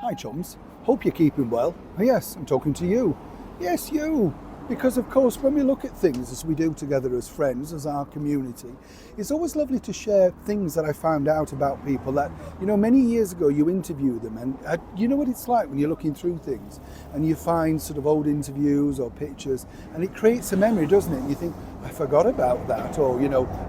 Hi chums, hope you're keeping well. Oh, yes, I'm talking to you. Yes, you. Because of course when we look at things as we do together as friends, as our community, it's always lovely to share things that I found out about people that, many years ago you interview them and you know what it's like when you're looking through things and you find sort of old interviews or pictures and it creates a memory, doesn't it? And you think, I forgot about that, or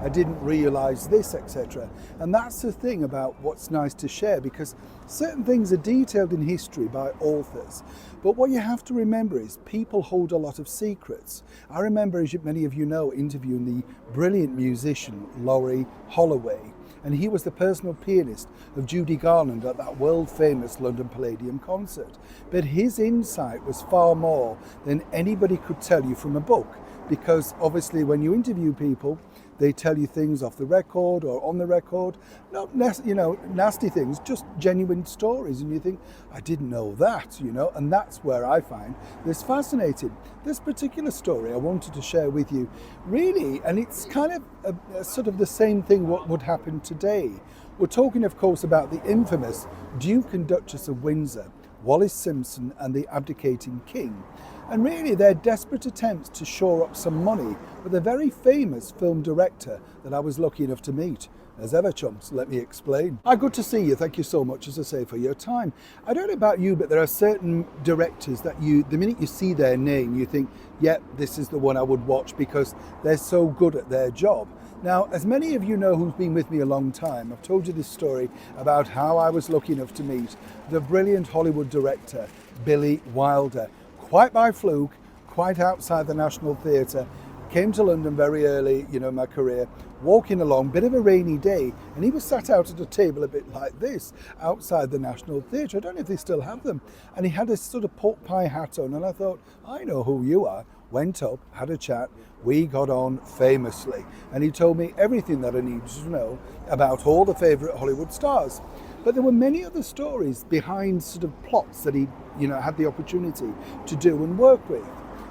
I didn't realise this, etc. And that's the thing about what's nice to share, because certain things are detailed in history by authors, but what you have to remember is people hold a lot of secrets. I remember, as many of you know, interviewing the brilliant musician Laurie Holloway, and he was the personal pianist of Judy Garland at that world famous London Palladium concert. But his insight was far more than anybody could tell you from a book, because obviously when you interview people, they tell you things off the record or on the record, not nasty things, just genuine stories, and you think, I didn't know that, and that's where I find this fascinating. This particular story I wanted to share with you, really, and it's kind of a sort of the same thing what would happen today. We're talking, of course, about the infamous Duke and Duchess of Windsor, Wallis Simpson and the abdicating king. And really their desperate attempts to shore up some money with a very famous film director that I was lucky enough to meet. As ever, chums, let me explain. Hi, good to see you. Thank you so much, as I say, for your time. I don't know about you, but there are certain directors that the minute you see their name, you think, yep, this is the one I would watch because they're so good at their job. Now, as many of you know who've been with me a long time, I've told you this story about how I was lucky enough to meet the brilliant Hollywood director, Billy Wilder. Quite by fluke, quite outside the National Theatre, came to London very early, in my career, walking along, bit of a rainy day, and he was sat out at a table a bit like this, outside the National Theatre. I don't know if they still have them. And he had this sort of pork pie hat on, and I thought, I know who you are. Went up, had a chat, we got on famously. And he told me everything that I needed to know about all the favourite Hollywood stars. But there were many other stories behind sort of plots that he, had the opportunity to do and work with.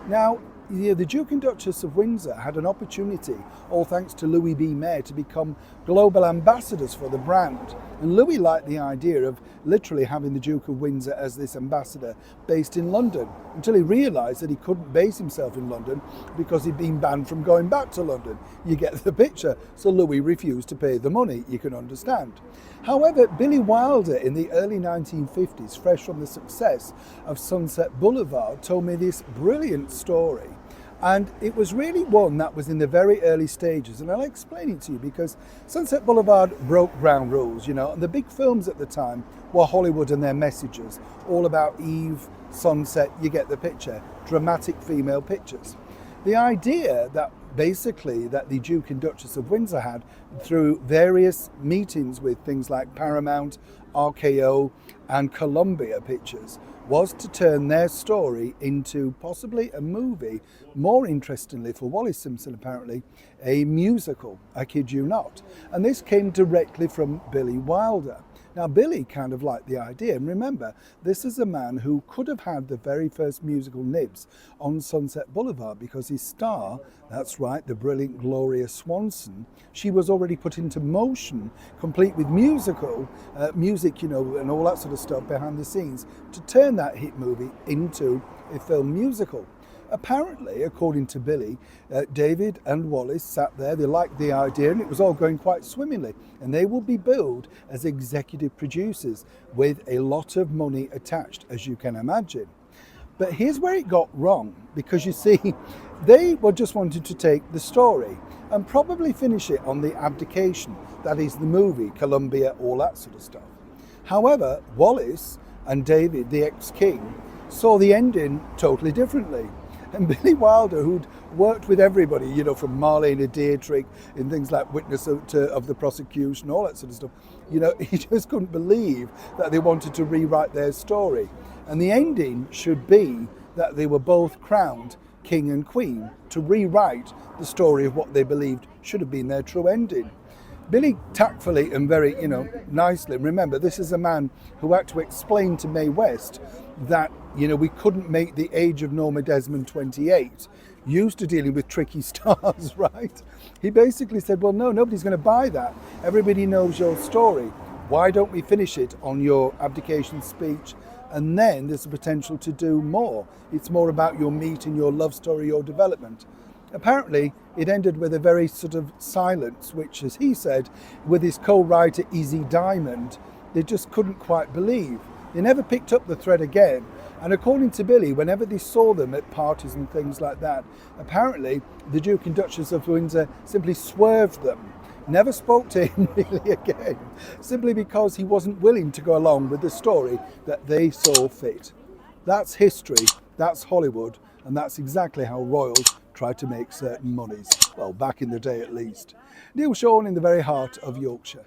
Now, the Duke and Duchess of Windsor had an opportunity, all thanks to Louis B. Mayer, to become global ambassadors for the brand. And Louis liked the idea of literally having the Duke of Windsor as this ambassador based in London, until he realised that he couldn't base himself in London because he'd been banned from going back to London. You get the picture. So Louis refused to pay the money, you can understand. However, Billy Wilder in the early 1950s, fresh from the success of Sunset Boulevard, told me this brilliant story. And it was really one that was in the very early stages. And I'll explain it to you because Sunset Boulevard broke ground rules, and the big films at the time were Hollywood and their messages, all about Eve, sunset, you get the picture, dramatic female pictures. The idea that basically that the Duke and Duchess of Windsor had through various meetings with things like Paramount, RKO and Columbia Pictures was to turn their story into possibly a movie, more interestingly for Wallis Simpson apparently, a musical, I kid you not. And this came directly from Billy Wilder. Now, Billy kind of liked the idea, and remember, this is a man who could have had the very first musical nibs on Sunset Boulevard because his star, that's right, the brilliant Gloria Swanson, she was already put into motion, complete with music, and all that sort of stuff behind the scenes, to turn that hit movie into a film musical. Apparently, according to Billy, David and Wallis sat there, they liked the idea, and it was all going quite swimmingly. And they will be billed as executive producers with a lot of money attached, as you can imagine. But here's where it got wrong, because you see, they were just wanting to take the story and probably finish it on the abdication, that is the movie, Columbia, all that sort of stuff. However, Wallis and David, the ex-king, saw the ending totally differently. And Billy Wilder, who'd worked with everybody, from Marlene Dietrich in things like Witness of the Prosecution, all that sort of stuff, he just couldn't believe that they wanted to rewrite their story. And the ending should be that they were both crowned king and queen, to rewrite the story of what they believed should have been their true ending. Billy tactfully and very, nicely, remember, this is a man who had to explain to Mae West that, we couldn't make the age of Norma Desmond 28, used to dealing with tricky stars, right? He basically said, well, no, nobody's going to buy that. Everybody knows your story. Why don't we finish it on your abdication speech and then there's the potential to do more. It's more about your meet and your love story, your development. Apparently, it ended with a very sort of silence, which, as he said, with his co-writer Izzy Diamond, they just couldn't quite believe. They never picked up the thread again. And according to Billy, whenever they saw them at parties and things like that, apparently the Duke and Duchess of Windsor simply swerved them, never spoke to him really again, simply because he wasn't willing to go along with the story that they saw fit. That's history, that's Hollywood, and that's exactly how royals try to make certain monies. Well, back in the day at least. Neil Sean in the very heart of Yorkshire.